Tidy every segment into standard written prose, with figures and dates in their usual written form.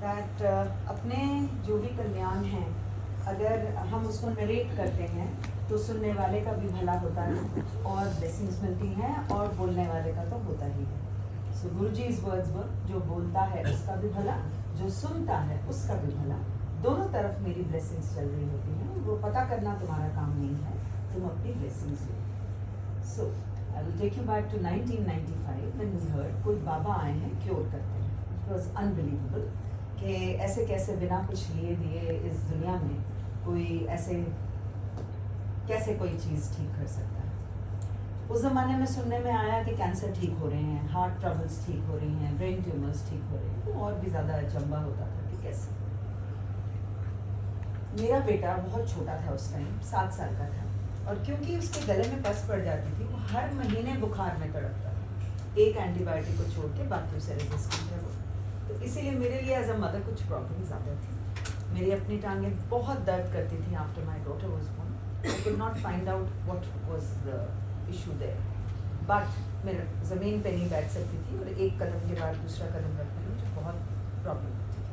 That अपने जो भी कल्याण हैं अगर हम उसको नरेट करते हैं तो सुनने वाले का भी भला होता है और ब्लेसिंग्स मिलती हैं और बोलने वाले का तो होता ही है। सो गुरु जी इज वर्ड्स वर, जो बोलता है उसका भी भला, जो सुनता है उसका भी भला, दोनों तरफ मेरी ब्लेसिंग्स चल रही होती हैं। वो पता करना तुम्हारा काम नहीं है, तुम अपनी ब्लेसिंग्स लो। So I will take you back to 1995 when we heard कोई बाबा आए हैं क्योर करते हैं। इट वाज अनबिलीवेबल कि ऐसे कैसे बिना कुछ लिए दिए इस दुनिया में कोई ऐसे कैसे कोई चीज़ ठीक कर सकता है। उस ज़माने में सुनने में आया कि कैंसर ठीक हो रहे हैं, हार्ट ट्रबल्स ठीक हो रही हैं, ब्रेन ट्यूमर्स ठीक हो रहे हैं, तो और भी ज़्यादा अचंभा होता था कि कैसे। मेरा बेटा बहुत छोटा था उस टाइम, 7 साल का था, और क्योंकि उसके गले में पस पड़ जाती थी वो हर महीने बुखार में तड़पता था। एक एंटीबायोटिक को छोड़ के बाकी उसे रेजिस्टेंट है वो, तो इसीलिए मेरे लिए एज अ मदर कुछ प्रॉब्लम ज़्यादा थी। मेरी अपनी टांगें बहुत दर्द करती थी after my daughter was born. I could not find out what was the issue there, but मेरे ज़मीन पे नहीं बैठ सकती थी और एक कदम के बाद दूसरा कदम रखने में मुझे बहुत प्रॉब्लम होती थी।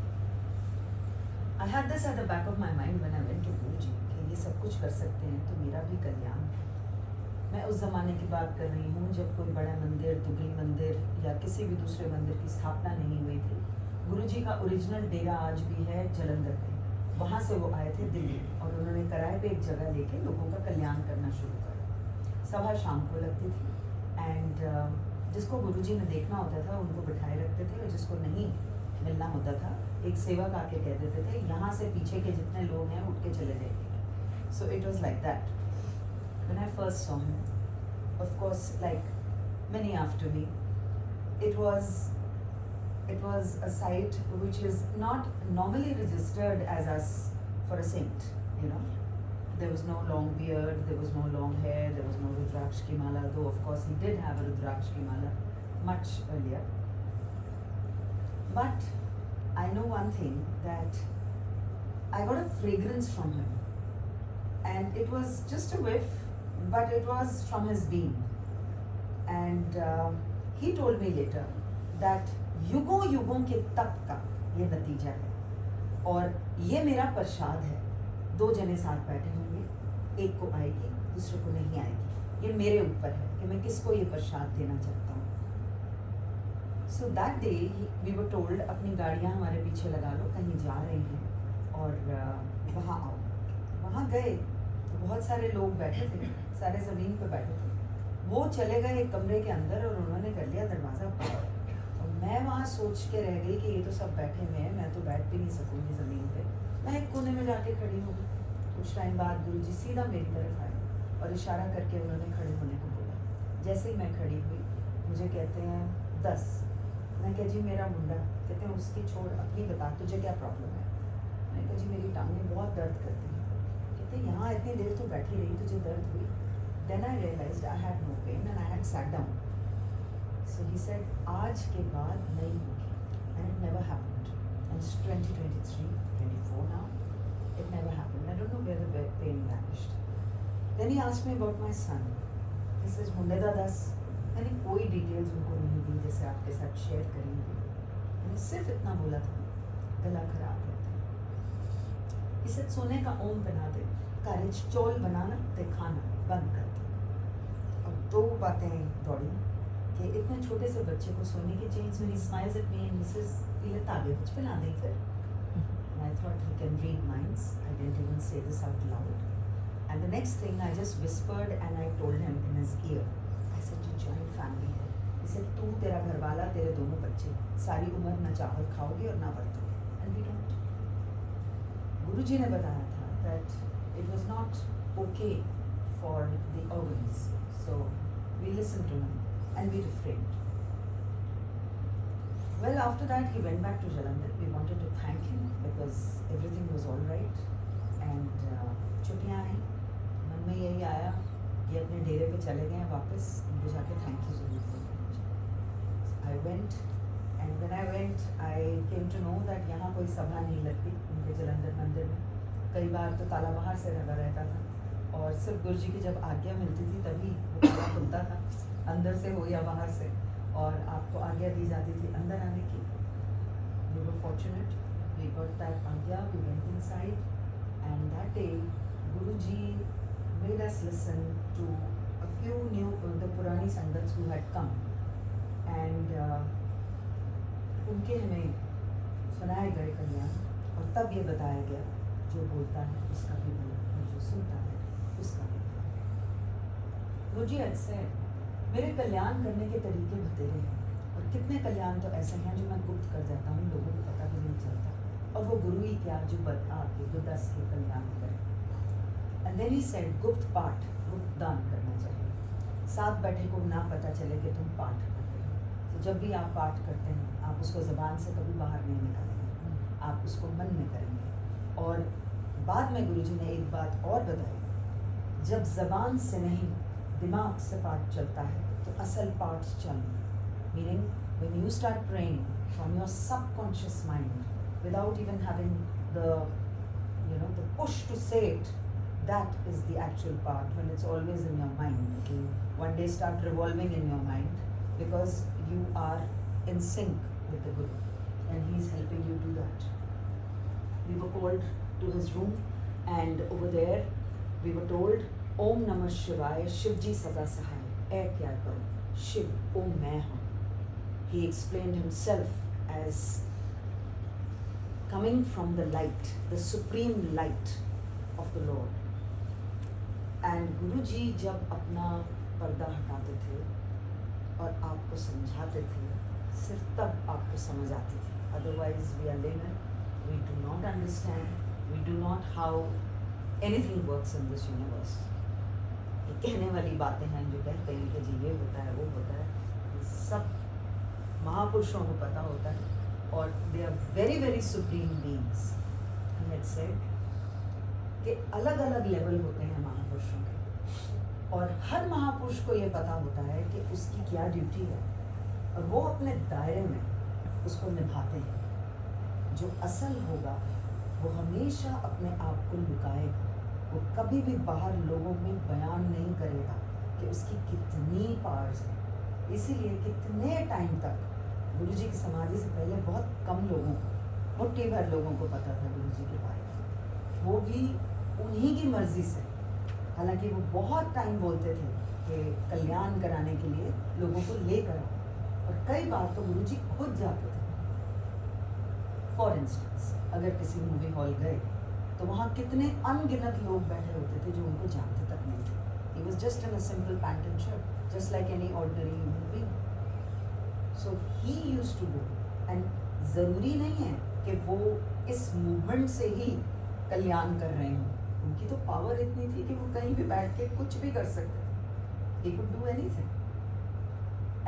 I had this at the back of my mind when I went to Guru ji कि ये सब कुछ कर सकते हैं तो मेरा भी कल्याण है। मैं उस ज़माने की बात कर रही हूँ जब कोई बड़ा मंदिर, दुगली मंदिर या किसी भी दूसरे मंदिर की स्थापना नहीं हुई थी। गुरुजी का ओरिजिनल डेरा आज भी है जलंधर में, वहाँ से वो आए थे दिल्ली और उन्होंने किराए पे एक जगह लेके लोगों का कल्याण करना शुरू करा। सभा शाम को लगती थी एंड जिसको गुरुजी ने देखना होता था उनको बिठाए रखते थे और जिसको नहीं मिलना होता था एक सेवक आके कह देते थे यहाँ से पीछे के जितने लोग हैं उठ के चले जाइए। So it was like that when I first saw him. Of course, like many after me, it was a sight which is not normally registered as us for a saint, you know. There was no long beard, there was no long hair, there was no Rudraksh ki mala, though of course he did have a Rudraksh ki mala much earlier. But I know one thing, that I got a fragrance from him, and it was just a whiff, but it was from his being. And he told me later that युगों युगों के तप का ये नतीजा है और ये मेरा प्रसाद है। 2 जने साथ बैठे होंगे, एक को आएगी दूसरे को नहीं आएगी, ये मेरे ऊपर है कि मैं किसको ये प्रसाद देना चाहता हूँ। So that day we were told अपनी गाड़ियाँ हमारे पीछे लगा लो, कहीं जा रहे हैं और वहाँ आओ। वहाँ गए तो बहुत सारे लोग बैठे थे, सारे ज़मीन पे बैठे थे। वो चले गए एक कमरे के अंदर और उन्होंने कर लिया दरवाज़ा बंद। और मैं वहाँ सोच के रह गई कि ये तो सब बैठे हुए हैं, मैं तो बैठ भी नहीं सकूँगी ज़मीन पे। मैं एक कोने में जाके खड़ी हो गई। कुछ टाइम बाद गुरुजी सीधा मेरी तरफ आए और इशारा करके उन्होंने खड़े होने को बोला। जैसे ही मैं खड़ी हुई मुझे कहते हैं 10। मैं कहा जी मेरा मुंडा। कहते हैं उसकी छोड़, अपनी बता तुझे क्या प्रॉब्लम है। मैं कहा जी मेरी टांगें बहुत दर्द करती हैं। कहते यहाँ इतनी देर तो बैठी रही, तुझे दर्द हुई? Then I realized I had no pain and I had sat down. So he said, आज के बाद नहीं होगी, and it never happened. And it's 2023, 24 now. It never happened. I don't know where the pain vanished. Then he asked me about my son. He says, मुंडेदा दास। मैंने कोई details उनको नहीं दी जैसे आपके साथ शेयर करेंगे। मैंने सिर्फ इतना बोला था, गला खराब है। इसे सोने का ओम बना दे, कारेज चौल बनाना ते खाना बंद कर दे। अब 2 बातें दौड़ी कि इतने छोटे से बच्चे को सोने की change when he smiles at me and he says ये तागे कुछ पिला दें फिर। And I thought he can read minds. I didn't even say this out loud. And the next thing I just whispered and I told him in his ear. I said जो joint family है, I said तू तेरा घरवाला तेरे दोनों बच्चे सारी उम्र ना चावल खाओगे और ना बरतोगे, and we don't. गुरुजी ने बताया था that it was not okay for the organs, so we listened to him and we refrained. Well, after that he went back to Jalandhar. We wanted to thank him because everything was all right and छुट्टियाँ आई, मन में यही आया कि अपने डेरे पे चले गए वापस, उनको जाके थैंक यू ज़रूर बोलना। I went and when I went I came to know that यहाँ कोई सभा नहीं लगती उनके जलंधर मंदिर में। कई बार तो ताला बाहर से लगा रहता था और सिर्फ गुरुजी की जब आज्ञा मिलती थी तभी वो ताला खुलता था, अंदर से हो या बाहर से, और आपको आज्ञा दी जाती थी अंदर आने की। We were fortunate got that agya, we went inside, and that day Guruji made us listen to a few new the Purani Sangats who had come, and उनके हमें सुनाए गए कल्याण, और तब ये बताया गया जो बोलता है उसका भी बोल, और जो सुनता है उसका भी बोल। गुरुजी ऐसे मेरे कल्याण करने के तरीके बतेरे हैं, और कितने कल्याण तो ऐसे हैं जो मैं गुप्त कर जाता हूँ, लोगों को पता भी नहीं चलता, और वो गुरु ही क्या जो बता के जो 10 के कल्याण करें। एंड देन ही सेड गुप्त पाठ, गुप्त दान करना चाहिए, साथ बैठे को ना पता चले कि तुम पाठ करते हो। तो जब भी आप पाठ करते हैं आप उसको ज़बान से कभी बाहर नहीं निकालेंगे, आप उसको मन में करेंगे। और बाद में गुरुजी ने एक बात और बताई, जब ज़बान से नहीं दिमाग से पाठ चलता है तो असल पाठ चल, meaning when you start praying from your subconscious mind without even having the the push to say it, that is the actual part when it's always in your mind. You one day start revolving in your mind because you are in sync with the Guru and he's helping you do that. We were called to his room and over there we were told Om Namah Shivaya, Shiv Ji Sada Sahay, ऐ क्या करो, शिव ओम मैं हूँ। He explained himself as coming from the light, the supreme light of the Lord. And Guruji जब अपना पर्दा हटाते थे और आपको समझाते थे, सिर्फ तब आपको समझ आती थी। Otherwise we are laymen, we do not understand, we do not how anything works in this universe. ये कहने वाली बातें हैं जो कहते हैं कि जी ये होता है वो होता है, ये सब महापुरुषों को पता होता है, और they are very very supreme beings. He had said कि अलग अलग लेवल होते हैं महापुरुषों के, और हर महापुरुष को ये पता होता है कि उसकी क्या ड्यूटी है, और वो अपने दायरे में उसको निभाते हैं। जो असल होगा वो हमेशा अपने आप को लुकाएगा, वो कभी भी बाहर लोगों में बयान नहीं करेगा कि उसकी कितनी पावर्स हैं। इसीलिए कितने टाइम तक गुरुजी की समाधि से पहले बहुत कम लोगों को, मुट्ठी भर लोगों को पता था गुरुजी के बारे में, वो भी उन्हीं की मर्जी से। हालांकि वो बहुत टाइम बोलते थे कि कल्याण कराने के लिए लोगों को लेकर आओ, और कई बार तो गुरुजी खुद जाते थे। फॉर इंस्टेंस अगर किसी मूवी हॉल गए तो वहाँ कितने अनगिनत लोग बैठे होते थे जो उनको जानते तक नहीं थे। He was just in a simple pant and shirt, just like any ordinary human being. So he used to go, and ज़रूरी नहीं है कि वो इस मूवमेंट से ही कल्याण कर रहे हों। उनकी तो पावर इतनी थी कि वो कहीं भी बैठ के कुछ भी कर सकते थे। He could do anything.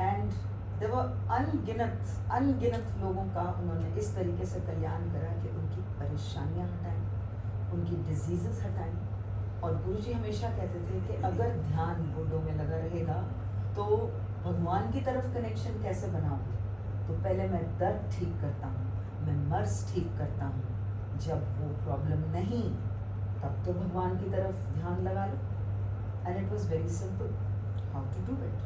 And there were अनगिनत लोगों का उन्होंने इस तरीके से कल्याण करा कि उनकी परेशानियां हटाएं, उनकी डिजीजेस हटाएं। और गुरुजी हमेशा कहते थे कि अगर ध्यान बूढ़ों में लगा रहेगा तो भगवान की तरफ कनेक्शन कैसे बनाओगे? तो पहले मैं दर्द ठीक करता हूँ, मैं मर्ज ठीक करता हूँ, जब वो प्रॉब्लम नहीं तब तो भगवान की तरफ ध्यान लगा लो। And it was very simple how to do it.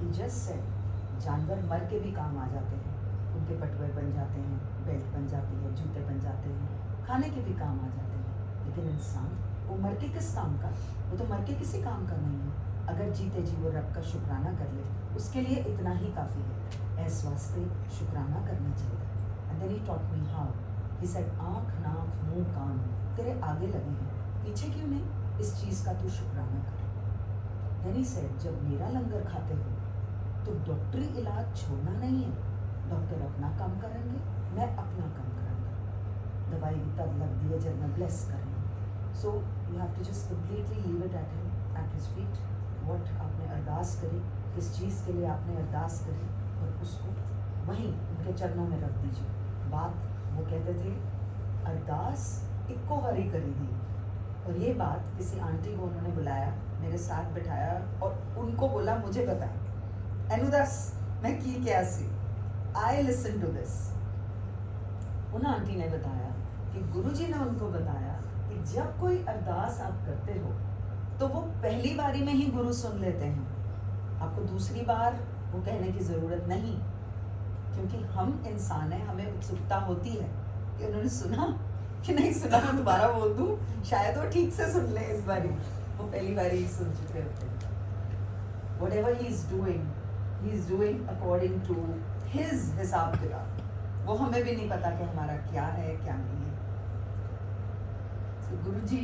He just said जानवर मर के भी काम आ जाते हैं, उनके पटुए बन जाते हैं, बेल्ट बन जाती है, जूते बन जाते हैं, खाने के भी काम आ जाते हैं। लेकिन इंसान वो मर के किस काम का? वो तो मर के किसी काम का नहीं है। अगर जीते जी वो रब का शुक्राना कर ले, उसके लिए इतना ही काफ़ी है। ऐस वास्ते शुक्राना करना चाहिए। And then he taught me how. He said आँख नाक मुँह कान तेरे आगे लगे हैं, पीछे क्यों नहीं? इस चीज़ का तू शुक्राना कर। देन ही सेड जब मेरा लंगर खाते हो तो डॉक्टरी इलाज छोड़ना नहीं है। डॉक्टर अपना काम करेंगे, मैं अपना काम करूँगा। दवाई भी तब लग दी है जब मैं ब्लेस कर रही हूँ। So you have to just completely leave it at him, at his feet. What आपने अरदास करी, किस चीज़ के लिए आपने अरदास करी, और उसको वहीं उनके चरणों में रख दीजिए। बात वो कहते थे अरदास इक्को बारी करी दी। और ये बात किसी आंटी को उन्होंने बुलाया, मेरे साथ बिठाया और उनको बोला मुझे बताएं अनुदास मैं की क्या सी। I listen to this. उन आंटी ने बताया कि गुरुजी ने उनको बताया कि जब कोई अरदास आप करते हो तो वो पहली बारी में ही गुरु सुन लेते हैं, आपको दूसरी बार वो कहने की ज़रूरत नहीं। क्योंकि हम इंसान हैं, हमें उत्सुकता होती है कि उन्होंने सुना कि नहीं सुना, मैं दोबारा बोल दूँ, शायद वो ठीक से सुन ले इस बारी, वो पहली बार ही सुन चुके होते हैं. Whatever he is doing according to his हिसाब किताब. वो हमें भी नहीं पता कि हमारा क्या है क्या नहीं है. So Guruji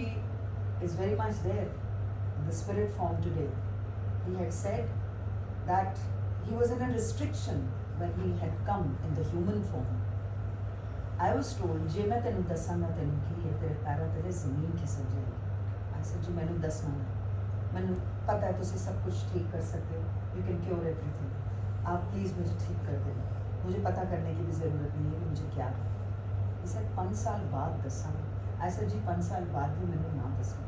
is very much there in the spirit form today. He had said that he was in a restriction when he had come in the human form. I was told, जे मैं तेनू दसांगा तेनू की है, तेरे para तेरे ज़मीन खिसक जाएगी. I said, जी मैनू दसना है, मैनू पता है तुसी सब कुछ ठीक कर सकते हो, you can cure everything. आप प्लीज़ मुझे ठीक कर देना, मुझे पता करने की भी ज़रूरत नहीं है कि मुझे क्या है. He said 5 साल बाद दसांगा. I said, जी 5 साल बाद भी मैनू ना दसना.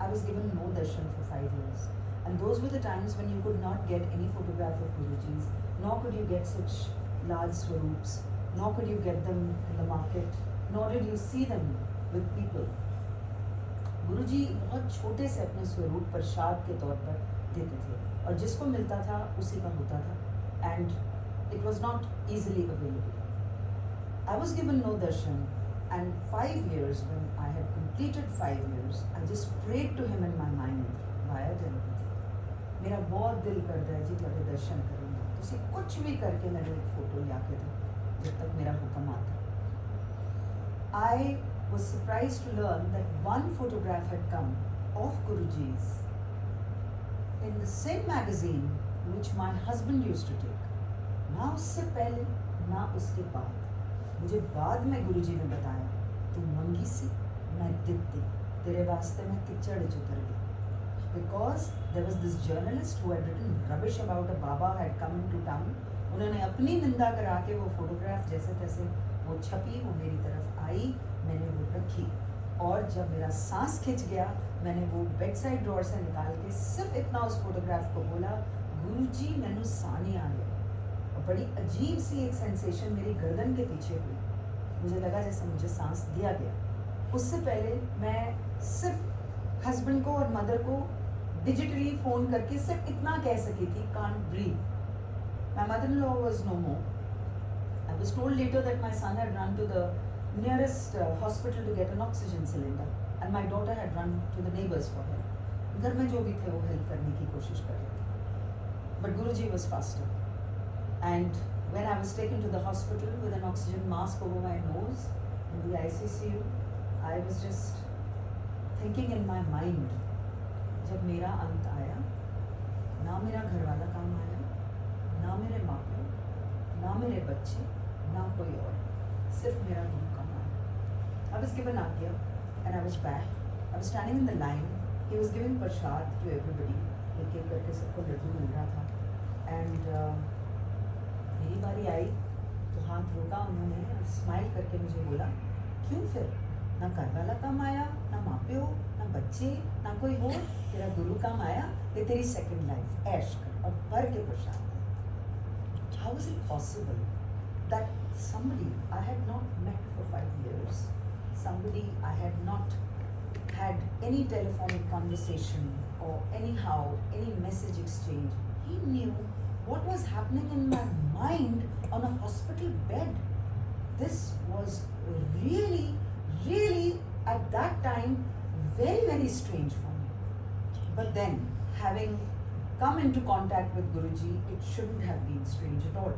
I was given no darshan for 5 years. And those were the times when you could not get any photograph of Guruji's, nor could you get such large swarups, nor could you get them in the market, nor did you see them with people. गुरुजी बहुत छोटे से अपने स्वरूप प्रसाद के तौर पर देते थे, और जिसको मिलता था उसी का होता था, and it was not easily available. I was given no darshan, and 5 years, when I had completed 5 years, I just prayed to him in my mind via telepathy. मेरा बहुत दिल करता है जी तेरे दर्शन करूँगा, तुसी कुछ भी करके मैंने एक फ़ोटो ला के दो जब तक मेरा हुक्म आता. I was surprised to learn that one photograph had come of Guruji's in the same magazine which my husband used to take. ना उससे पहले ना उसके बाद. मुझे बाद में गुरुजी ने बताया, तू मंगी सी, मैं दित्ती, तेरे वास्ते मैं किचड़ च उतर गई. Because there was this journalist who had written rubbish about a Baba had come into town. उन्होंने अपनी निंदा करा के वो फोटोग्राफ जैसे तैसे वो छपी, वो मेरी तरफ आई, मैंने वो रखी, और जब मेरा सांस खिंच गया मैंने वो बेड साइड ड्रॉर से निकाल के सिर्फ इतना उस फोटोग्राफ को बोला, गुरुजी मैनू सानी आ गया. और बड़ी अजीब सी एक सेंसेशन मेरी गर्दन के पीछे हुई, मुझे लगा जैसे मुझे सांस दिया गया. उससे पहले मैं सिर्फ हस्बैंड को और मदर को डिजिटली फ़ोन करके सिर्फ इतना कह सकी थी, can't breathe. My mother-in-law was no more. I was told later that my son had run to the nearest hospital to get an oxygen cylinder, and my daughter had run to the neighbors for help. घर में जो भी थे वो help करने की कोशिश कर रहे थे. But Guruji was faster. And when I was taken to the hospital with an oxygen mask over my nose in the ICCU, I was just thinking in my mind, जब मेरा अंत आया, ना मेरा घर वाला काम आया, ना मेरे माँ बाप, ना मेरे बच्चे, ना कोई और, सिर्फ मेरा गुरु काम आया. I was given आज्ञा, and I was back. I was standing in the line. He was giving prasad to everybody. एक एक करके सबको लड्डू मिल रहा था. And मेरी बारी आई तो हाथ रोका उन्होंने, और स्माइल करके मुझे बोला, क्यों फिर, ना घर वाला काम आया, ना माँ प्यो, ना बच्चे, ना कोई और, तेरा गुरु काम आया, ये तेरी सेकंड लाइफ, ऐश कर और भर के प्रसाद. How was it possible that somebody I had not met for 5 years, somebody I had not had any telephonic conversation or anyhow any message exchange, he knew what was happening in my mind on a hospital bed? This was really at that time very strange for me. But then, having come into contact with Guruji, it shouldn't have been strange at all.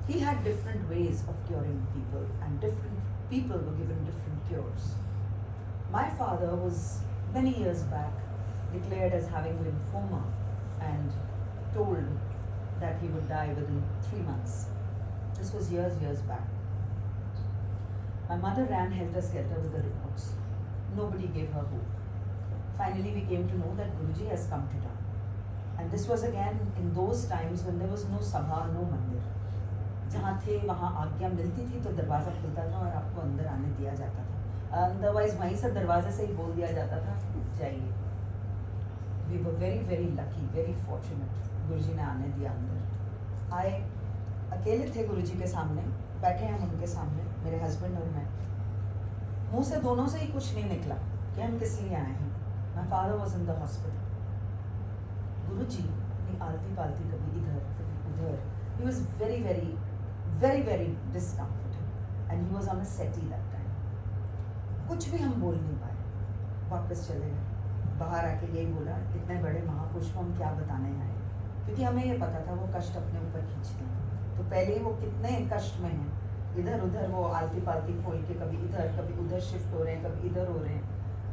He had different ways of curing people, and different people were given different cures. My father was many years back declared as having lymphoma and told that he would die within 3 months. This was years back. My mother ran helter-skelter with the reports. Nobody gave her hope. Finally, we came to know that Guruji has come to town. And this was again in those times when there was no sabha, no mandir. जहाँ थे वहाँ आज्ञा मिलती थी तो दरवाज़ा खुलता था और आपको अंदर आने दिया जाता था. Otherwise वहीं से दरवाजे से ही बोल दिया जाता था, जाइए. We were very lucky, very fortunate. गुरुजी ने आने दिया अंदर. आए, अकेले थे गुरुजी के सामने, बैठे हम उनके सामने, मेरे हस्बैंड और मैं. मुँह से दोनों से ही कुछ नहीं निकला कि हम किस लिए आए हैं. My father was in the hospital. गुरुजी ने आलती पालती कभी इधर कभी उधर. He was very discomforted. and he was on a settee that time. कुछ भी हम बोल नहीं पाए, वापस चले गए। बाहर आके यही बोला, इतने बड़े महापुरुष को हम क्या बताने आए, क्योंकि हमें ये पता था वो कष्ट अपने ऊपर खींचते हैं। तो पहले ही वो कितने कष्ट में हैं, इधर उधर वो आलती पालती खोल के कभी इधर कभी उधर शिफ्ट हो रहे हैं, कभी इधर हो रहे हैं।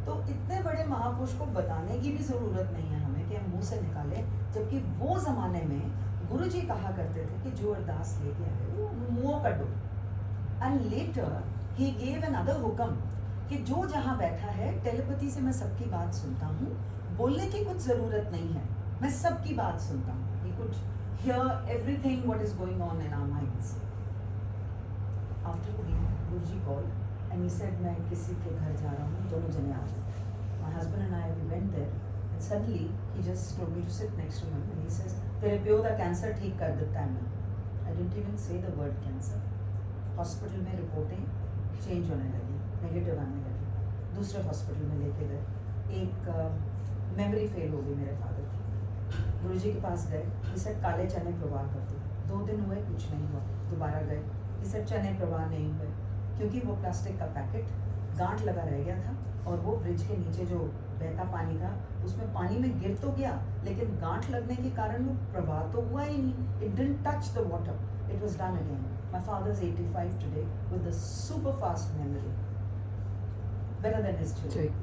तो इतने बड़े महापुरुष को बताने की भी ज़रूरत नहीं है हमें कि हम मुंह से निकालें, जबकि वो ज़माने में गुरुजी कहा करते थे कि जो अरदास लेके आए वो मुँह कर दो। And later he gave another हुक्म कि जो जहाँ बैठा है टेलीपैथी से मैं सबकी बात सुनता हूँ, बोलने की कुछ ज़रूरत नहीं है, मैं सबकी बात सुनता हूँ। He could hear everything what is going on in our minds. After the week, Guruji called and he said, मैं किसी के घर जा रहा हूँ, दोनों जने आ जाओ। My husband and I, we went there and suddenly he just told me to sit next to him and he says, तेरे प्यो दा कैंसर ठीक कर देता है मैं। I didn't even say the word cancer. Hospital में रिपोर्टें चेंज होने लगी, नेगेटिव आने लगी। दूसरे हॉस्पिटल में लेके गए, एक मेमोरी फेल हो गई मेरे फादर की। गुरुजी के पास गए, इसे काले चने प्रवाह कर दो। 2 दिन हुए, कुछ नहीं हुआ। दोबारा गए, इसे चने प्रवाह नहीं हुए, क्योंकि वो प्लास्टिक का पैकेट गांठ लगा रह गया था और वो ब्रिज के नीचे जो बहता पानी था उसमें पानी में गिर तो गया, लेकिन गांठ लगने के कारण वो प्रवाह तो हुआ ही नहीं। It didn't touch the water, it was done again. My father is 85 today with a super fast memory, better than his children,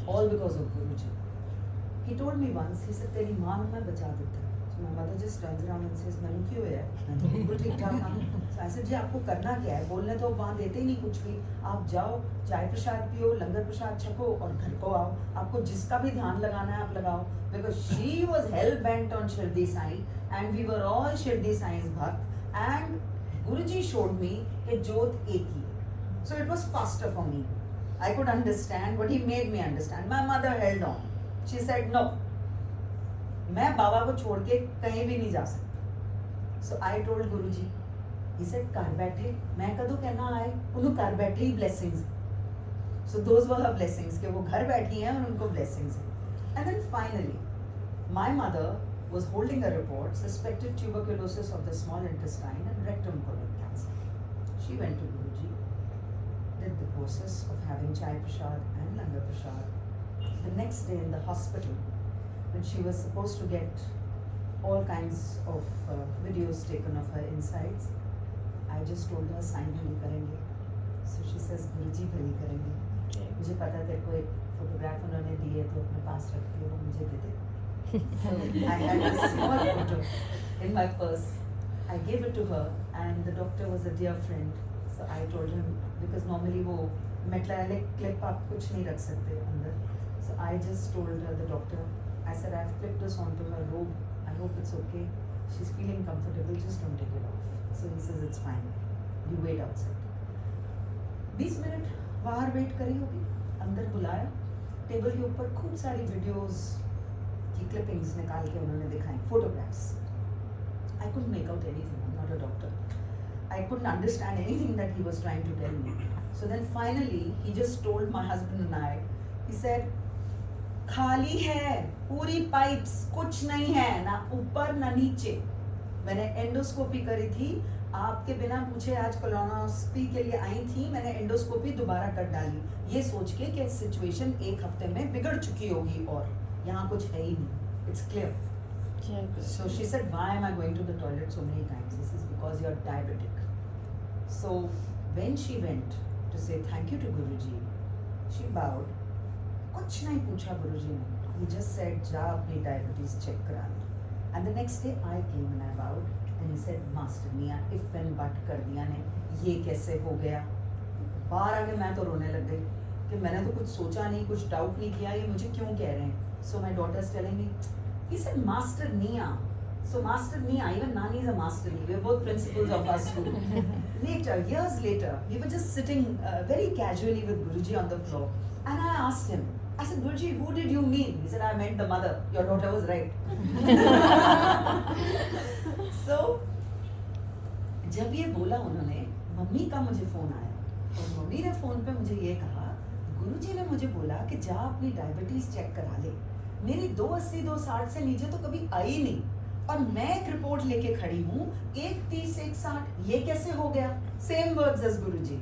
all because of Guruji. He told me once, he said, तेरी माँ मैं बचा देता। So my mother just turns around and says, मैंने क्यों है? मैं तो बिल्कुल ठीक ठाक हूँ। So I said, जी आपको करना क्या है? बोलने तो वहाँ देते ही नहीं कुछ भी। आप जाओ, चाय प्रसाद पियो, लंगर प्रसाद छको और घर को आओ। आपको जिसका भी ध्यान लगाना है आप लगाओ। Because she was hell bent on Shirdi Sai and we were all Shirdi Sai's भक्त and Guruji showed me कि जोत एक ही है. So it was faster for me. I could understand what he made me understand. My mother held on. She said, no, मैं बाबा को छोड़ के कहीं भी नहीं जा सकती. So I told Guruji. He said, घर बैठे, मैं कदों कहना आए, उन्होंने घर बैठे ही blessings. So those were her blessings, कि वो घर बैठी हैं और उनको blessings हैं. And then finally, my mother was holding a report, suspected tuberculosis of the small intestine and rectum colon cancer. She went to Guruji, did the process of having chai prasad and langar prasad. The next day in the hospital, when she was supposed to get all kinds of videos taken of her insides, I just told her, sign नहीं करेंगे. So she says, Guruji भली करेंगे. मुझे पता तेरे को एक photograph उन्होंने दी है तो अपने पास रखती है, वो मुझे दे दे. So I had a small photo in my purse. I gave it to her and the doctor was a dear friend. So I told him, because normally वो metallic clip आप कुछ नहीं रख सकते अंदर. So I just told her, the doctor, I said, I've clipped this onto her robe. I hope it's okay. She's feeling comfortable, just don't take it off. So he says, it's fine. You wait outside. 20 minute बाहर wait करी होगी, अंदर बुलाया, table के ऊपर खूब सारी videos की क्लिपिंग्स निकाल के उन्होंने दिखाई, photographs. I couldn't make out anything. I'm not a doctor. I couldn't understand anything that he was trying to tell me. So then finally, he just told my husband and I, he said, खाली है, पूरी pipes, कुछ नहीं है, ना ऊपर ना नीचे. मैंने एंडोस्कोपी करी थी, आपके बिना पूछे आज कोलोनोस्कोपी के लिए आई थी, मैंने एंडोस्कोपी दोबारा कर डाली, ये सोच के कि सिचुएशन 1 हफ्ते में बिगड़ चुकी होगी और यहाँ कुछ है ही नहीं. It's clear. So she said, why am I going to the toilet so many times? This is because you're diabetic. So when she went to say thank you to Guruji, she bowed. कुछ नहीं पूछा गुरुजी ने. He just said, जा अपनी diabetes check करा लो. And the next day I came and I bowed and he said, Master Nia, if and but कर दिया ने, ये कैसे हो गया? बाहर आके मैं तो रोने लग गई कि मैंने तो कुछ सोचा नहीं, कुछ डाउट नहीं किया, ये मुझे क्यों कह रहे हैं? So my daughter's telling me, he said, Master Nia. So Master Nia, even Nani is a Master Nia. We are both principals of our school. Later, years later, we were just sitting very casually with Guruji on the floor, and I asked him. I said, Guruji, who did you mean? He said, I meant the mother. Your daughter was right. So, जब ये बोला उन्होंने, mummy का मुझे phone आया और mummy ने phone पे मुझे ये कहा, गुरुजी ने मुझे बोला कि जा अपनी डायबिटीज चेक करा ले. मेरी 280 260 से नीचे तो कभी आई नहीं. और मैं एक रिपोर्ट लेके खड़ी हूँ 1:30 1:60, ये कैसे हो गया? Same words as Guruji.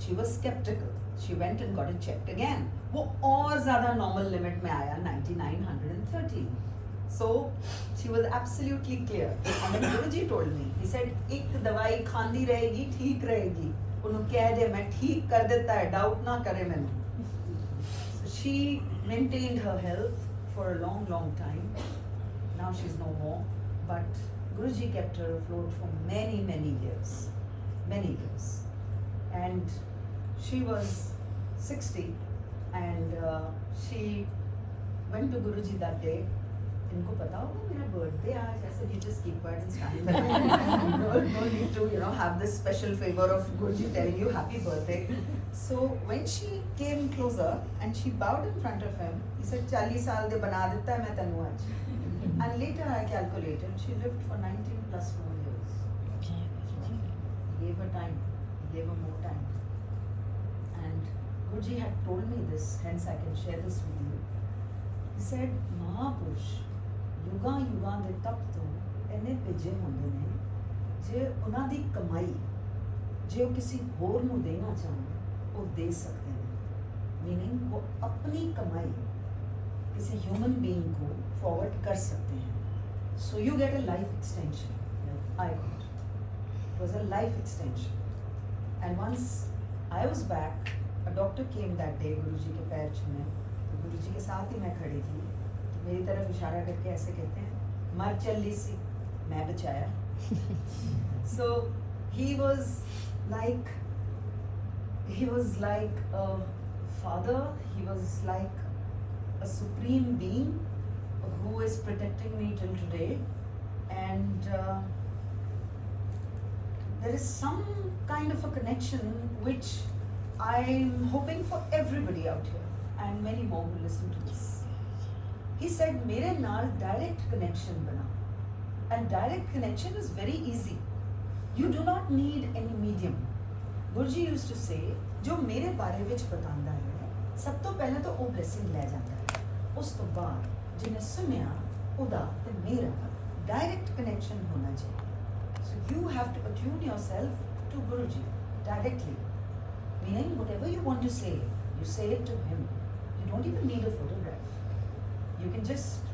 She was sceptical. She went and got it checked again. वो और ज्यादा नॉर्मल लिमिट में आया 99/130. So she was absolutely clear. And then Guruji told me, he said, एक दवाई खांदी रहेगी ठीक रहेगी. उन्होंने कह दे मैं ठीक कर देता है, डाउट ना करे मैंने. So she maintained her health for a long, long time. Now she's no more. But Guruji kept her afloat for many, many years. Many years. And she was 60 and she went to Guruji that day. इनको पता होगा मेरा birthday आज, ऐसे you just keep quiet and stand there. No need to have this special favor of Guruji telling you happy birthday. So when she came closer and she bowed in front of him, he said 40 साल दे बना देता है मैं तनु आज. And later I calculated she lived for 19 plus more years. He gave her time. He gave her more time. And Guruji had told me this, hence I can share this with you. He said, Mahapurush, युगां ਦੇ ਤਪ ਤੋਂ ਇੰਨੇ ਭੇਜੇ ਹੁੰਦੇ ਨੇ ਜੇ ਉਹਨਾਂ ਦੀ ਕਮਾਈ ਜੇ ਉਹ ਕਿਸੇ ਹੋਰ ਨੂੰ ਦੇਣਾ ਚਾਹਣ ਉਹ ਦੇ ਸਕਦੇ ਨੇ. मीनिंग वो अपनी कमाई किसी ह्यूमन बीइंग को फॉरवर्ड कर सकते हैं. So you get a life extension. I got it was a life extension. And once I was back, a doctor came that day Guruji के पैर छूने. तो गुरुजी के साथ ही मैं खड़ी थी. मेरी तरफ इशारा करके ऐसे कहते हैं मर चली सी, मैं बचाया. So he was like a father. He was like a supreme being who is protecting me till today. And there is some kind of a connection which I'm hoping for everybody out here and many more who listen to this. He said मेरे नाल direct connection बना. And direct connection is very easy. You do not need any medium. Guruji used to say जो मेरे बारे विच बतांदा है सब तो पहले तो वो blessing ले जाता है. उस तो बाद जिन्हें सुनिया उदा ते मेरा direct connection होना चाहिए. So you have to attune yourself to Guruji directly. Meaning whatever you want to say, you say it to him. You don't even need a photograph. You can just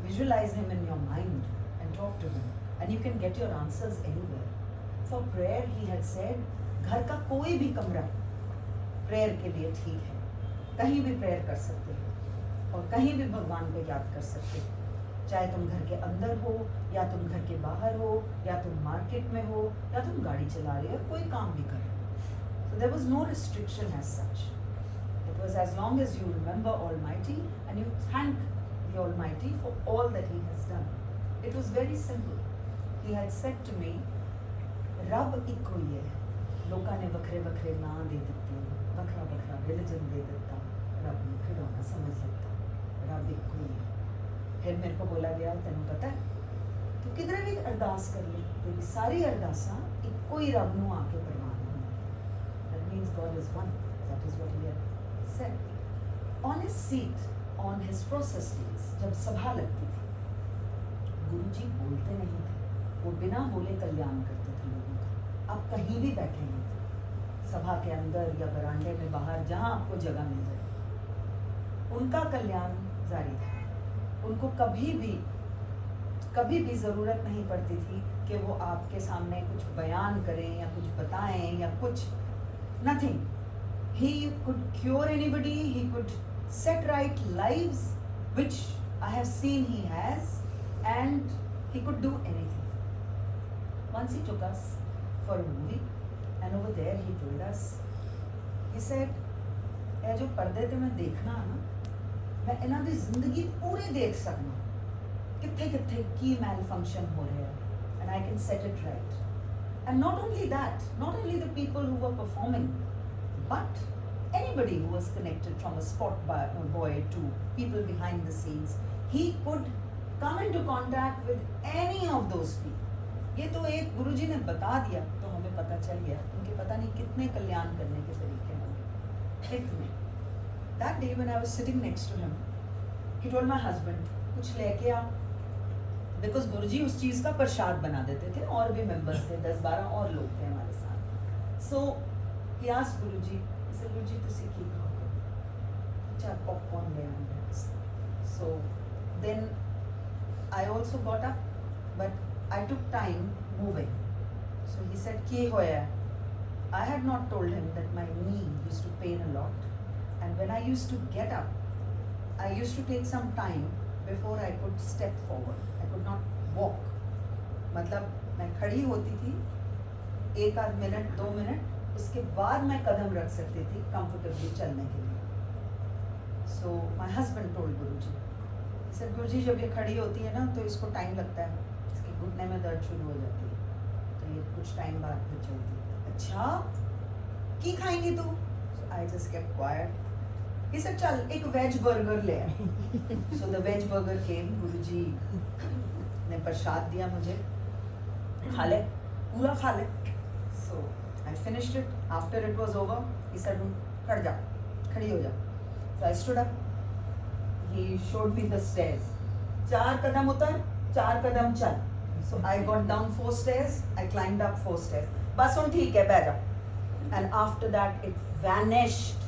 visualize him in your mind and talk to him. And you can get your answers anywhere. For prayer, he had said, घर का कोई भी कमरा prayer के लिए ठीक है. कहीं भी प्रेयर कर सकते हो और कहीं भी भगवान को याद कर सकते हो. चाहे तुम घर के अंदर हो या तुम घर के बाहर हो या तुम मार्केट में हो या तुम गाड़ी चला रहे हो, कोई काम भी कर रहे हो. So there was no restriction as such. It was as long as you remember Almighty and you thank the Almighty for all that He has done. It was very simple. He had said to me, रब इक्को ही है. लोकां ने वखरे वखरे नां दे दिते, वखरा वखरा religion दे दिता, रब ने खिडौना समझ लिता. रब इक्को ही है. फिर मेरे को बोला गया तेनों पता है तू किधर भी अरदास कर ले, तेरी सारी अरदासां इक्को ही रब नूं आके प्रवान होंदी. That means God is one. That is what He had said. On his seat, on his process days, जब सभा लगती थी, गुरुजी बोलते नहीं थे. वो बिना बोले कल्याण करते थे लोगों का. आप कहीं भी बैठे हैं, सभा के अंदर या बरामदे में बाहर, जहाँ आपको जगह मिल जाए, उनका कल्याण जारी था. उनको कभी भी ज़रूरत नहीं पड़ती थी कि वो आपके सामने कुछ बयान करें या कुछ बताएं या कुछ. Nothing. He could cure anybody. He could set right lives, which I have seen he has, and he could do anything. Once he took us for a movie, and over there he told us, he said, "ये जो पर्दे ते मैं देखना ना, मैं इन्हां दी जिंदगी पूरी देख सकना. कित्थे कित्थे की malfunction हो रहा है, and I can set it right. And not only that, not only the people who were performing, but anybody who was connected from a spot boy to people behind the scenes, he could come into contact with any of those people." ये तो एक गुरुजी ने बता दिया तो हमें पता चल गया. उनके पता नहीं कितने कल्याण करने के तरीके होंगे. कितने. That day when I was sitting next to him, he told my husband, कुछ लेके आ. बिकॉज गुरुजी उस चीज़ का प्रसाद बना देते थे, और भी मेंबर्स थे, 10-12 और लोग थे हमारे साथ. सो ही आस्क्ड गुरुजी, सर गुरुजी तुसी की खाओगे? अच्छा पॉपकॉर्न ले आए. So then I also got up, but I took time moving. So he said, "Ke hoya?" I had not told him that my knee used to pain a lot, and when I used to get up, I used to take some time before I could step forward. I could not walk. मतलब मैं खड़ी होती थी 1-8 minute 2 minute, उसके बाद मैं कदम रख सकती थी comfortably चलने के लिए. So my husband told Guruji, sir Guruji जब ये खड़ी होती है ना तो इसको टाइम लगता है, इसके घुटने में दर्द शुरू हो जाती है, तो ये कुछ टाइम बाद फिर चलती है. अच्छा की खाएंगी तू? I just kept quiet. He said चल एक वेज बर्गर ले आए. So the veg burger came. Guruji ने प्रसाद दिया मुझे, खा ले पूरा खा ले. So I finished it. After it was over he said खड़ जा, खड़ी हो जा. So I stood up. He showed me the stairs. 4 कदम उतर, 4 कदम चल. So I got down 4 stairs. I climbed up 4 stairs. बस उन ठीक है बैठ जा. And after that it vanished.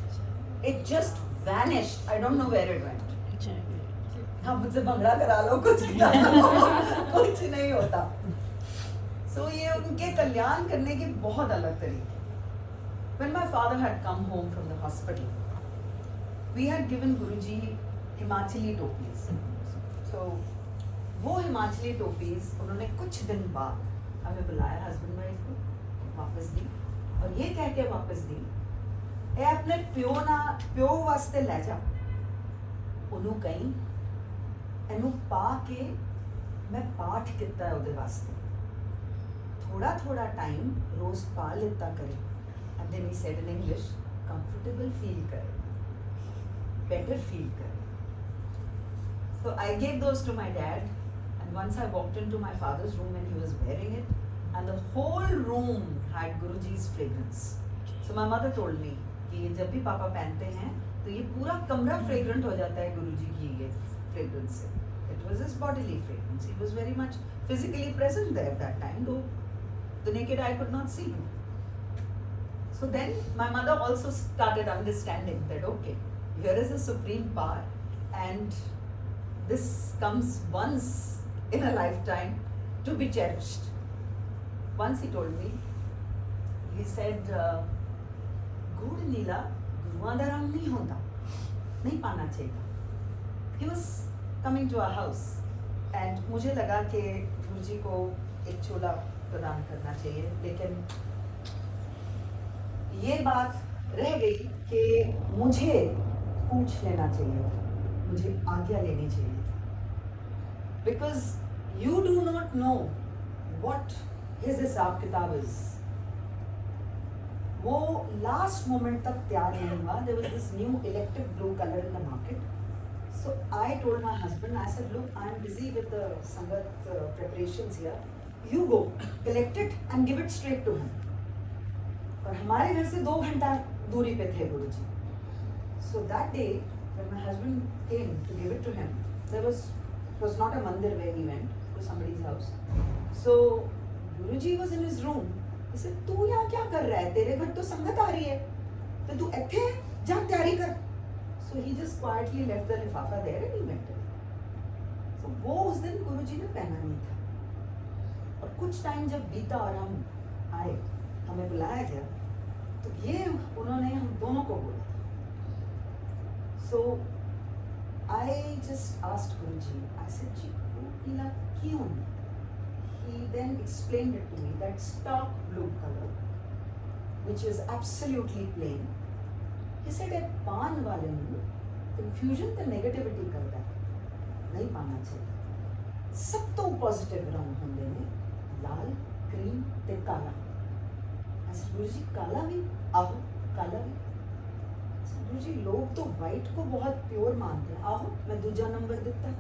It just vanished. I don't know where it went. हाँ मुझसे भंगड़ा करा लो, कुछ कुछ नहीं होता. So ये उनके कल्याण करने के बहुत अलग तरीके. When my father had come home from the hospital, we had given Guruji Himachali टोपीज. So वो हिमाचली टोपीज उन्होंने कुछ दिन बाद हमें बुलाया, हस्बैंड वाइफ को, वापस दी, और ये कह के वापस दी, ए अपने प्यो वास्ते ले जा. उन्हों कहीं एनू पा के मैं पाठ किता है उहदे वास्ते. थोड़ा थोड़ा टाइम रोज पा लेता करे. And then he said in English, comfortable feel करे, बेटर फील करे. So I gave those to my dad, and once I walked into my father's room and he was wearing it, and the whole room had Guruji's fragrance. So my mother told me कि जब भी पापा पहनते हैं तो ये पूरा कमरा fragrant हो जाता है गुरुजी की ये fragrance से. It was his bodily fragrance. He was very much physically present there at that time, though the naked eye could not see him. So then my mother also started understanding that okay, here is a supreme power, and this comes once in a lifetime to be cherished. Once he told me, he said, "Good नीला गुरुआं दा रंग नहीं होता, नहीं पाना चाहिए." He was coming to our house, and मुझे लगा कि गुरुजी को एक चोला प्रदान करना चाहिए, लेकिन ये बात रह गई कि मुझे पूछ लेना चाहिए, मुझे आज्ञा लेनी चाहिए. Because you do not know what his हिसाब किताब is. वो last moment तक तैयार नहीं हुआ. There was this new electric blue color in the market. So I told my husband, I said, look, I am busy with the Sangat preparations here. You go, collect it and give it straight to him. और हमारे घर से 2 घंटा दूरी पे थे गुरुजी. So that day, when my husband came to give it to him, it was not a mandir where he went, to somebody's house. So Guruji was in his room. He said, तू यहाँ क्या कर रहा है? तेरे घर तो संगत आ रही है, तो तू ऐथे जा तैयारी कर. So he just quietly left the लिफाफा there and he went in. So वो उस दिन गुरुजी ने पहना नहीं था. और कुछ टाइम जब बीता और हम आए, हमें बुलाया गया, तो ये उन्होंने हम दोनों को बोला था. So I just asked Guruji, I said, "जी वो पीला क्यों?" He then explained it to me, that stark blue color, which is absolutely plain. He said, "ए पान वाले ਨੂੰ confusion ਤੇ negativity ਕਰਦਾ ਹੈ, ਨਹੀਂ ਪਾਣਾ ਚਾਹੀਦਾ. ਸਭ ਤੋਂ ਪੋਜ਼ਿਟਿਵ ਰੰਗ ਹੁੰਦੇ ਨੇ ਲਾਲ, ਕਰੀਮ ਤੇ ਕਾਲਾ." I गुरुजी काला भी? आहो काला भी. गुरुजी लोग तो वाइट को बहुत प्योर मानते हैं. आहो मैं दूजा नंबर दिता,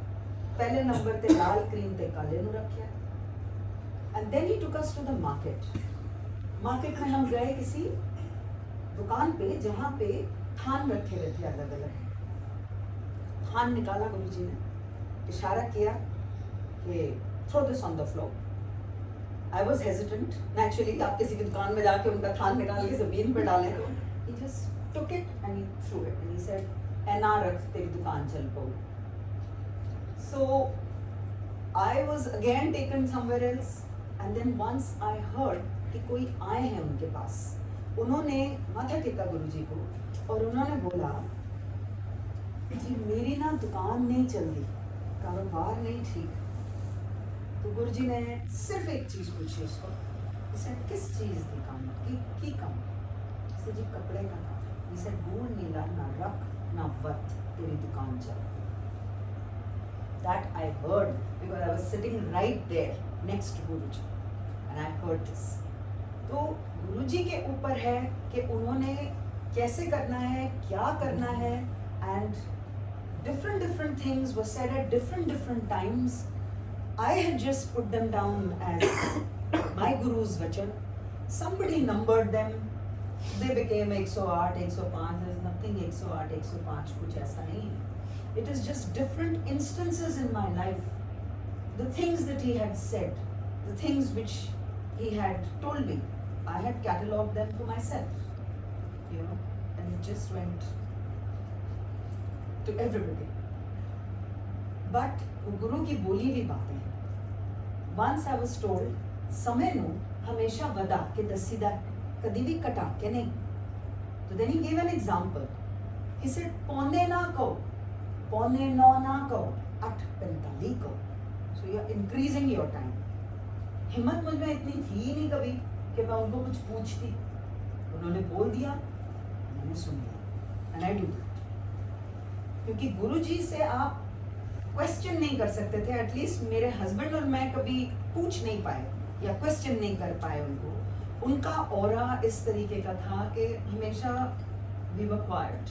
पहले नंबर ते लाल क्रीम ते काले नु रखिया. And then he took us to the market में हम गए किसी दुकान पे जहाँ पे थान रखे हुए थे अलग अलग. थान निकाला गुरुजी ने, इशारा किया कि throw this on the floor. I was hesitant. Naturally, आप किसी की दुकान में जाके उनका थान निकाल के ज़मीन पर डालें. He just took it and he threw it and he said, "ऐना रख तेरी दुकान चल पाओ." So I was again taken somewhere else and then once I heard कि कोई आए हैं उनके पास. उन्होंने माथा टेका गुरुजी को और उन्होंने बोला जी मेरी ना दुकान नहीं चलती, कारोबार नहीं ठीक. तो गुरुजी ने सिर्फ एक चीज़ पूछी उसको, इसे किस चीज़ की काम की काम? इसे जी कपड़े का काम. इसे गुड़ नीला ना रख ना वत तेरी दुकान चल. That I heard because I was sitting right there next to Guruji and I heard this. तो गुरुजी के ऊपर है कि उन्होंने कैसे करना है, क्या करना है, and different things were said at different times. I had just put them down as my guru's vachan. Somebody numbered them. They became 108, 105. There's nothing 108, 105 कुछ ऐसा नहीं. It is just different instances in my life. The things that he had said, the things which he had told me, I had catalogued them for myself, you know, and it just went to everybody. But गुरु की बोली हुई बातें. Once I was told, समय ਨੂੰ हमेशा वदा के दसीदा कदी भी कटा के नहीं. So then he gave an example. He said, पौने ना कहो, पौने नौ ना कहो, 8:45 कहो. So you are increasing your time. हिम्मत मुझ में इतनी थी ही नहीं कभी कि मैं उनको कुछ पूछती. उन्होंने बोल दिया, मैंने सुन लिया, and I do that. क्योंकि गुरुजी से आप क्वेश्चन नहीं कर सकते थे. एटलीस्ट मेरे हस्बैंड और मैं कभी पूछ नहीं पाए या क्वेश्चन नहीं कर पाए उनको. उनका ऑरा इस तरीके का था कि हमेशा वी वर क्वाइट.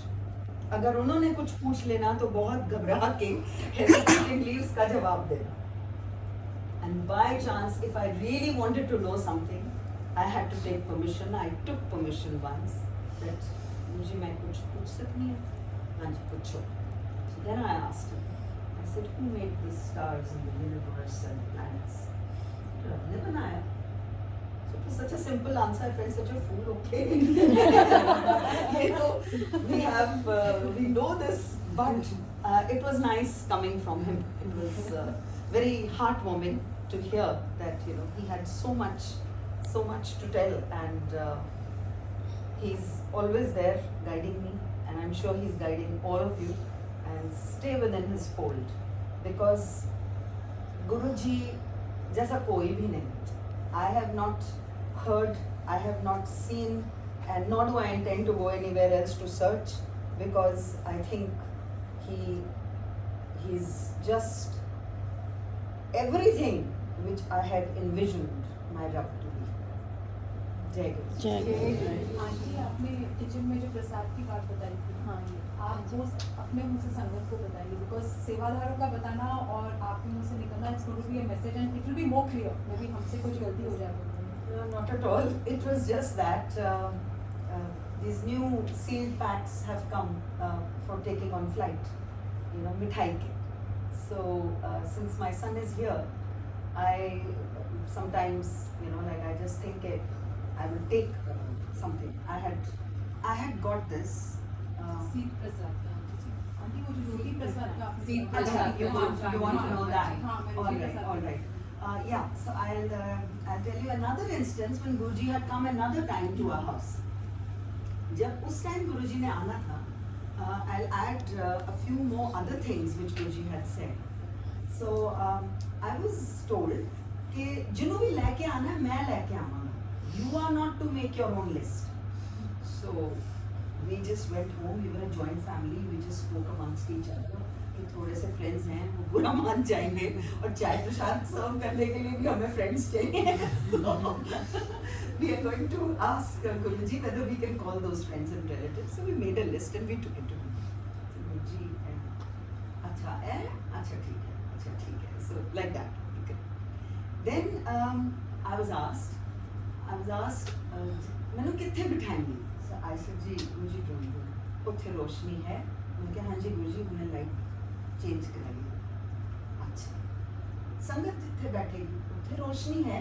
अगर उन्होंने कुछ पूछ लेना तो बहुत घबरा के हेजिटेटिंगली उसका जवाब देना. And by chance if I really wanted to know something I had to take permission. I took permission once that मुझे मैं कुछ पूछ सकती हूँ. हाँ जी पूछो. So then I asked him. I said, who made the stars and the universe and the planets? रब ने बनाया. So it was such a simple answer. I felt such a fool. Okay, ये तो we know this, but it was nice coming from him. It was very heartwarming to hear that he had so much to tell, and he's always there guiding me, and I'm sure he's guiding all of you. And stay within his fold, because Guruji जैसा कोई भी नहीं. I have not heard, I have not seen, and nor do I intend to go anywhere else to search, because I think he's just everything which I had envisioned my Rab to be. जय गुरु. जय गुरु. Aunty आपने kitchen में जो प्रसाद की बात बताई थी, हाँ आप वो अपने मुँह से संगत को बताइए, बिकॉज सेवादारों का बताना और आपके मुँह से निकलना, it's going to be a message and it will be more clear. Maybe हमसे कुछ गलती हो जाए. Not at all. It was just that these new sealed packs have come for taking on flight. Mithai ke. So since my son is here, I sometimes I just think I will take something. I had got this. सीध प्रसाद का aunty, वो जो रोटी प्रसाद का आपने सीध बताया. प्रसाद. You want to know that? हाँ, मैं All roti right, Prasad. all right. Yeah, so I'll tell you another instance when Guruji had come another time to our house. जब उस time गुरुजी ने आना था, I'll add a few more other things which Guruji had said. So I was told कि जिन्हों भी लेके आना है मैं लेके आऊँगा. You are not to make your own list. So we just went home. We were a joint family. We just spoke amongst each other. कि थोड़े से फ्रेंड्स हैं वो बुरा मान जाएंगे और चाय प्रसाद सर्व करने के लिए भी हमें फ्रेंड्स चाहिए. We are going to ask Guruji whether we can call those friends and relatives. So we made a list and we took it to him. So Guruji, अच्छा है, अच्छा ठीक है. So like that. Okay. Then I was asked मैंने कितने बिठाएंगे. So I said जी मुझे drawing room उत्थे रोशनी है. मैंने कहा हाँ जी गुरुजी हमने लाइट चेंज कराई. अच्छा. संगत जिथे बैठेगी उथे रोशनी है.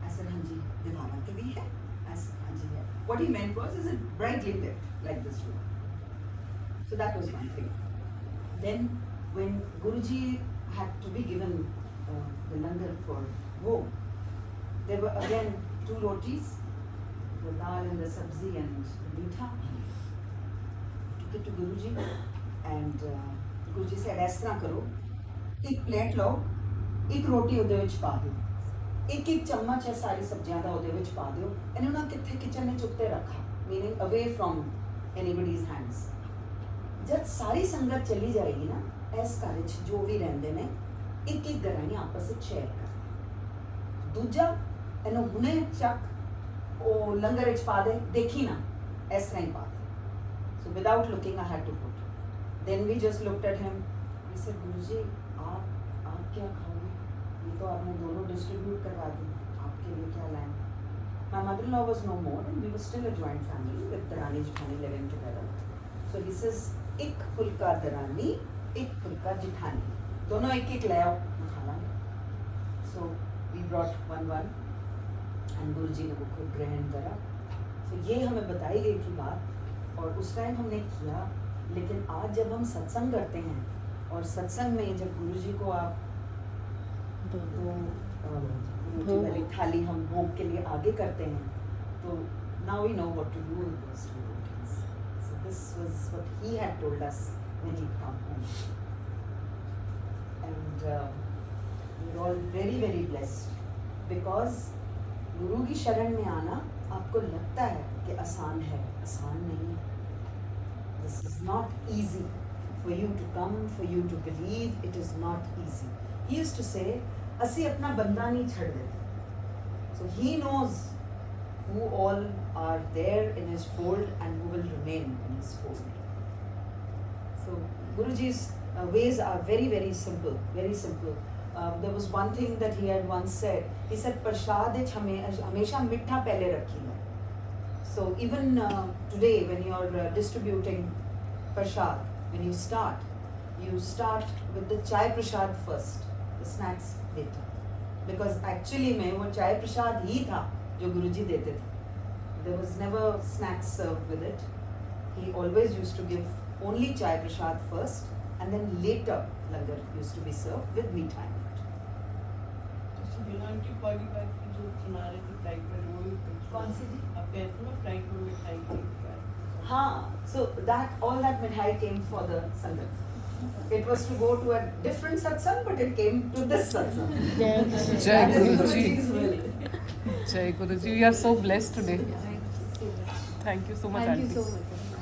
I said, हाँ जी, दीवारों पे भी है. I said, हाँ जी है. What he meant was, is it brightly lit like this room? So that was one thing. Then when Guruji had to be given the langar for home, there were again 2 rotis, the dal and the sabzi and the meetha. Took it to Guruji and Guruji said, "ਇਸ ਤਰ੍ਹਾਂ ਕਰੋ, ਇੱਕ plate ਲਓ, ਇੱਕ ਰੋਟੀ ਉਹਦੇ ਵਿੱਚ ਪਾ ਦਿਓ, ਇੱਕ ਇੱਕ ਚਮਚ ਇਹ ਸਾਰੀ ਸਬਜ਼ੀਆਂ ਦਾ ਉਹਦੇ ਵਿੱਚ ਪਾ ਦਿਓ, ਇਹਨੂੰ ਨਾ ਕਿੱਥੇ ਕਿਚਨ ਵਿੱਚ ਉੱਤੇ ਰੱਖਾ, meaning away from anybody's hands." जब सारी संगत चली जाएगी ना, इस घर ਵਿੱਚ ਜੋ ਵੀ ਰਹਿੰਦੇ ਨੇ, ਇੱਕ ਇੱਕ ਗਰਾਣੀ ਆਪਸ ਵਿੱਚ ਸ਼ੇਅਰ ਕਰ. ਦੂਜਾ ਇਹਨੂੰ ਹੁਣੇ ਚੱਕ ਉਹ ਲੰਗਰ ਵਿੱਚ ਪਾ ਦੇ, ਦੇਖੀ ਨਾ, ਇਸ ਤਰ੍ਹਾਂ ਹੀ ਪਾ ਦੇ. So without looking I had to put. Then we just looked at him. We said, Guruji, आप क्या खाओगे? ये तो आपने दोनों डिस्ट्रीब्यूट करवा दी, आपके लिए क्या लाएं? My mother-in-law was no more and we were still a joint family with Darani Jethani living together. So he says, एक फुल्का दरानी, एक फुल्का जिठानी, दोनों एक एक ले आओ, मैं खा लांगे. So we brought one and गुरुजी ने वो खुद ग्रहण करा. So ये हमें बताई गई थी बात और उस टाइम हमने किया. लेकिन आज जब हम सत्संग करते हैं और सत्संग में जब गुरुजी को आप गुरुजी वाली थाली हम भोग के लिए आगे करते हैं, तो now we know what to do with those 2 rotis. So this was what he had told us when he come home. And we're all very very blessed because गुरु की शरण में आना आपको लगता है कि आसान है, आसान नहीं. This is not easy for you to come, for you to believe. It is not easy. He used to say, ਅਸੀਂ ਆਪਣਾ ਬੰਦਾ ਨਹੀਂ ਛੱਡਦੇ. So he knows who all are there in his fold and who will remain in his fold. So Guruji's ways are very very simple, very simple. There was one thing that he had once said. He said, "Prasad etch हमेशा मिठा पहले रखिएगा." So even today, when you are distributing prasad, when you start with the chai prasad first, the snacks later, because actually में वो chai prasad ही था जो गुरुजी देते थे. There was never snacks served with it. He always used to give only chai prasad first, and then later langar used to be served with meetha. की body bag की जो सुना रही थी फ्लाइट में, वो कौन सी थी? आप कहते हो फ्लाइट में मिठाई की. हाँ, so that all that mithai came for the sangat. It was to go to a different satsang, but it came to this satsang. Jai That is Guruji. Guruji's will. Jai Guruji, we are so blessed today. Thank you so much, Thank you aunty. so much.